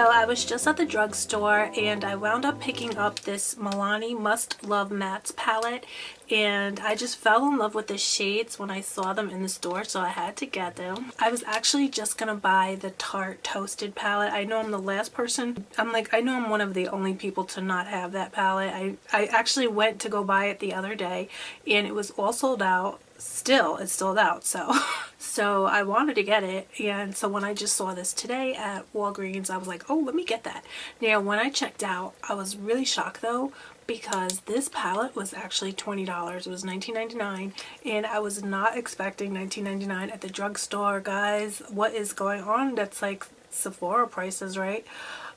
So I was just at the drugstore and I wound up picking up this Milani Must Love Mattes palette, and I just fell in love with the shades when I saw them in the store, so I had to get them. I was actually just gonna buy the Tarte Toasted palette. I know I'm the last person. I know I'm one of the only people to not have that palette. I actually went to go buy it the other day and it was all sold out. Still, it's sold out, so I wanted to get it, and so when I just saw this today at Walgreens, I was like, oh, let me get that. Now when I checked out, I was really shocked though, because this palette was actually $20. It was $19.99, and I was not expecting $19.99 at the drugstore. Guys, what is going on? That's like Sephora prices, right?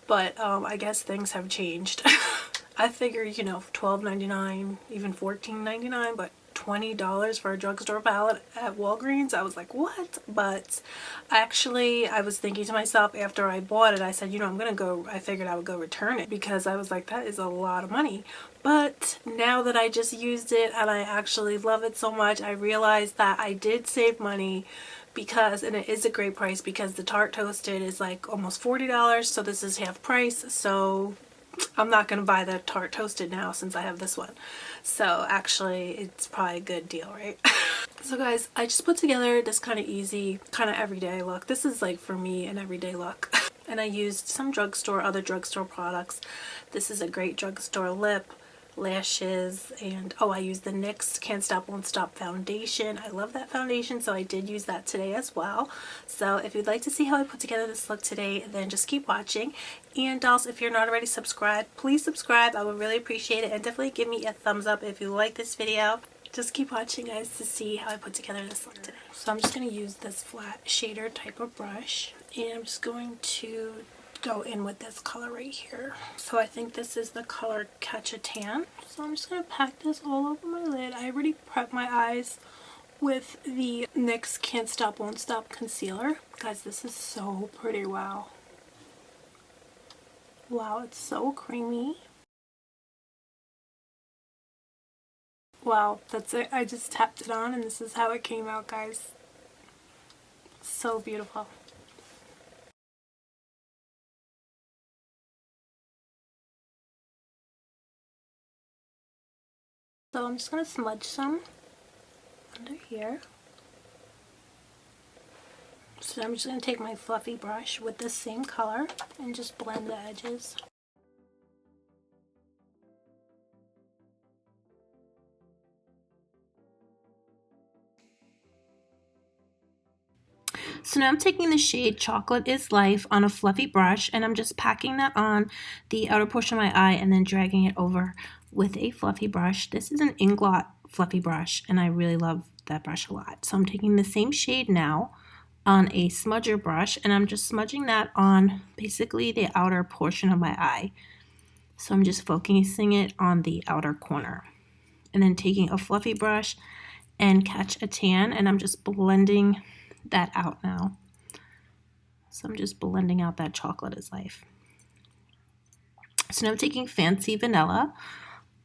But I guess things have changed. I figured, you know, $12.99, even $14.99, but $20 for a drugstore palette at Walgreens, I was like, what? But actually, I was thinking to myself after I bought it, I said, you know, I figured I would go return it, because I was like, that is a lot of money. But now that I just used it and I actually love it so much, I realized that I did save money, because, and it is a great price, because the Tarte Toasted is like almost $40, so this is half price. So I'm not going to buy the Tarte Toasted now since I have this one. So actually it's probably a good deal, right? So guys, I just put together this kind of easy, kind of everyday look. This is like for me an everyday look. And I used some other drugstore products. This is a great drugstore lip, lashes, and oh, I used the NYX Can't Stop Won't Stop foundation. I love that foundation, so I did use that today as well. So if you'd like to see how I put together this look today, then just keep watching. And also, if you're not already subscribed, please subscribe. I would really appreciate it, and definitely give me a thumbs up if you like this video. Just keep watching, guys, to see how I put together this look today. So I'm just going to use this flat shader type of brush, and I'm just going to go in with this color right here. So I think this is the color Catch a Tan. So I'm just going to pack this all over my lid. I already prepped my eyes with the NYX Can't Stop Won't Stop concealer. Guys, this is so pretty. Wow. Wow, it's so creamy. Wow, that's it. I just tapped it on and this is how it came out, guys. So beautiful. So I'm just going to smudge some under here. So I'm just going to take my fluffy brush with the same color and just blend the edges. So now I'm taking the shade Chocolate is Life on a fluffy brush, and I'm just packing that on the outer portion of my eye and then dragging it over with a fluffy brush. This is an Inglot fluffy brush, and I really love that brush a lot. So I'm taking the same shade now on a smudger brush, and I'm just smudging that on basically the outer portion of my eye. So I'm just focusing it on the outer corner. And then taking a fluffy brush and Catch a Tan, and I'm just blending that out now. So I'm just blending out that Chocolate is Life. So now I'm taking Fancy Vanilla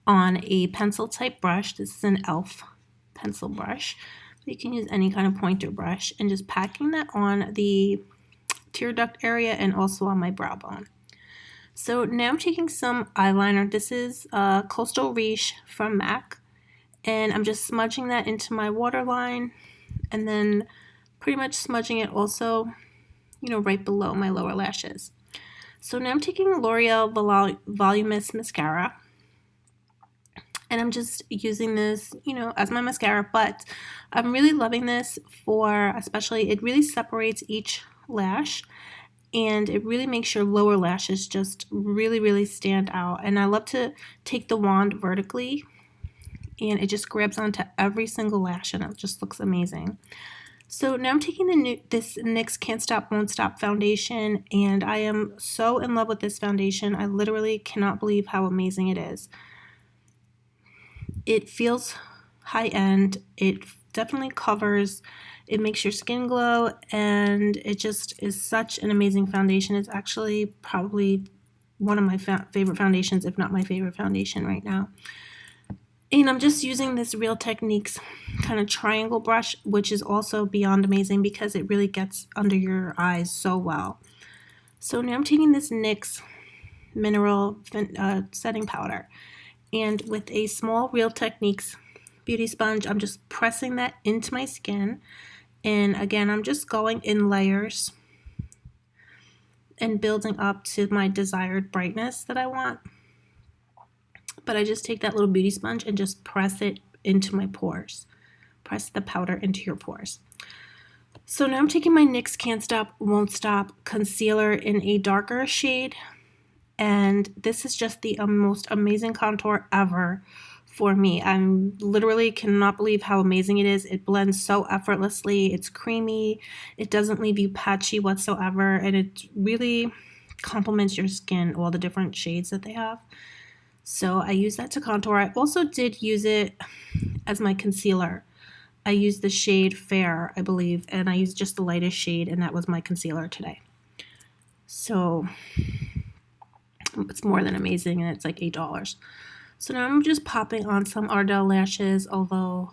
on a pencil type brush. This is an e.l.f. pencil brush. You can use any kind of pointer brush, and just packing that on the tear duct area and also on my brow bone. So now I'm taking some eyeliner. This is Coastal Riche from MAC, and I'm just smudging that into my waterline, and then pretty much smudging it also, you know, right below my lower lashes. So now I'm taking L'Oreal Voluminous Mascara, and I'm just using this, you know, as my mascara, but I'm really loving this for, especially, it really separates each lash, and it really makes your lower lashes just really, really stand out. And I love to take the wand vertically, and it just grabs onto every single lash, and it just looks amazing. So now I'm taking this NYX Can't Stop Won't Stop foundation, and I am so in love with this foundation. I literally cannot believe how amazing it is. It feels high-end. It definitely covers. It makes your skin glow, and it just is such an amazing foundation. It's actually probably one of my favorite foundations, if not my favorite foundation right now. And I'm just using this Real Techniques kind of triangle brush, which is also beyond amazing because it really gets under your eyes so well. So now I'm taking this NYX mineral setting powder, and with a small Real Techniques beauty sponge, I'm just pressing that into my skin. And again, I'm just going in layers and building up to my desired brightness that I want. But I just take that little beauty sponge and just press it into my pores. Press the powder into your pores. So now I'm taking my NYX Can't Stop, Won't Stop concealer in a darker shade. And this is just the most amazing contour ever for me. I literally cannot believe how amazing it is. It blends so effortlessly. It's creamy. It doesn't leave you patchy whatsoever. And it really complements your skin, all the different shades that they have. So I use that to contour. I also did use it as my concealer. I used the shade Fair, I believe, and I used just the lightest shade, and that was my concealer today. So it's more than amazing, and it's like $8. So now I'm just popping on some Ardell lashes, although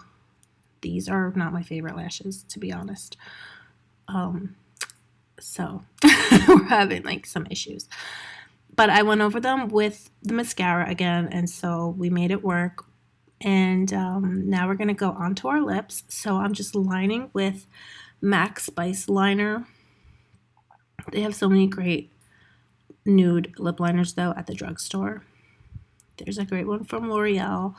these are not my favorite lashes, to be honest. So we're having like some issues. But I went over them with the mascara again, and so we made it work. And now we're going to go onto our lips. So I'm just lining with MAC Spice Liner. They have so many great nude lip liners, though, at the drugstore. There's a great one from L'Oreal.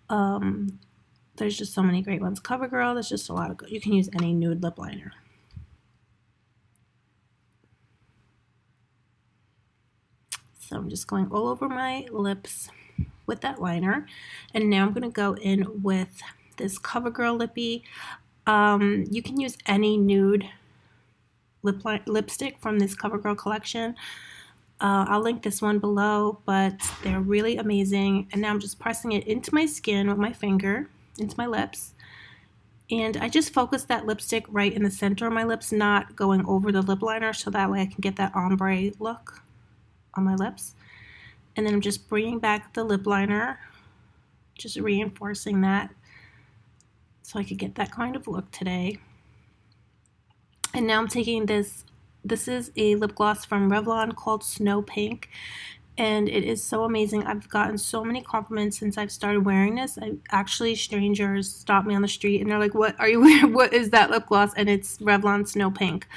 There's just so many great ones. CoverGirl, there's just a lot of good. You can use any nude lip liner. So I'm just going all over my lips with that liner. And now I'm going to go in with this CoverGirl lippy. You can use any nude lipstick from this CoverGirl collection. I'll link this one below, but they're really amazing. And now I'm just pressing it into my skin with my finger, into my lips. And I just focus that lipstick right in the center of my lips, not going over the lip liner, so that way I can get that ombre look on my lips. And then I'm just bringing back the lip liner, just reinforcing that so I could get that kind of look today. And now I'm taking this is a lip gloss from Revlon called Snow Pink, and it is so amazing. I've gotten so many compliments since I've started wearing this. Strangers stop me on the street and they're like, "What are you wearing? What is that lip gloss?" And it's Revlon Snow Pink.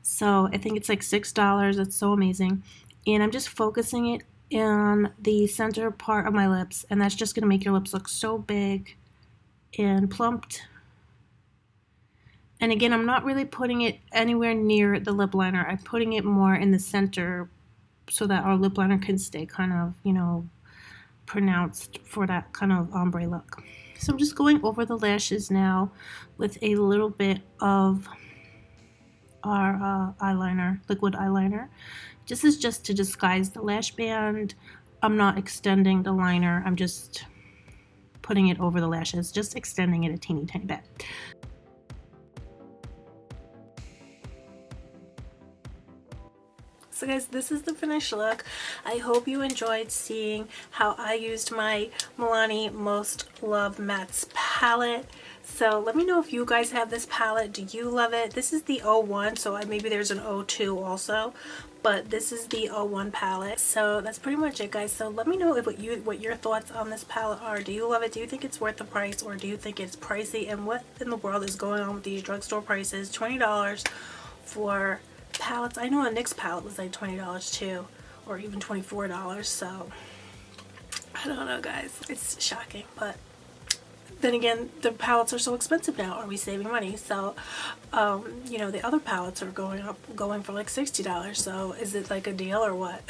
So I think it's like $6. It's so amazing. And I'm just focusing it in the center part of my lips, and that's just going to make your lips look so big and plumped. And again, I'm not really putting it anywhere near the lip liner. I'm putting it more in the center so that our lip liner can stay kind of, you know, pronounced for that kind of ombre look. So I'm just going over the lashes now with a little bit of our eyeliner, liquid eyeliner. This is just to disguise the lash band. I'm not extending the liner. I'm just putting it over the lashes, just extending it a teeny tiny bit. So guys, this is the finished look. I hope you enjoyed seeing how I used my Milani Most Love Mattes palette. So let me know if you guys have this palette. Do you love it? This is the 01, so maybe there's an 02 also, but this is the 01 palette. So that's pretty much it, guys. So let me know what your thoughts on this palette are. Do you love it? Do you think it's worth the price, or do you think it's pricey? And what in the world is going on with these drugstore prices? $20 for palettes. I know a NYX palette was like $20 too, or even $24, so I don't know, guys. It's shocking, but then again, the palettes are so expensive now. Are we saving money? So you know, the other palettes are going for like $60, so is it like a deal or what?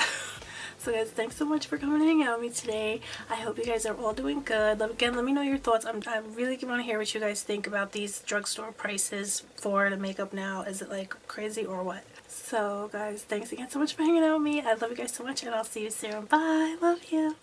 So guys, thanks so much for coming and hanging out with me today. I hope you guys are all doing good. Again, let me know your thoughts. I really want to hear what you guys think about these drugstore prices for the makeup now. Is it like crazy or what? So guys, thanks again so much for hanging out with me. I love you guys so much, and I'll see you soon. Bye. Love you.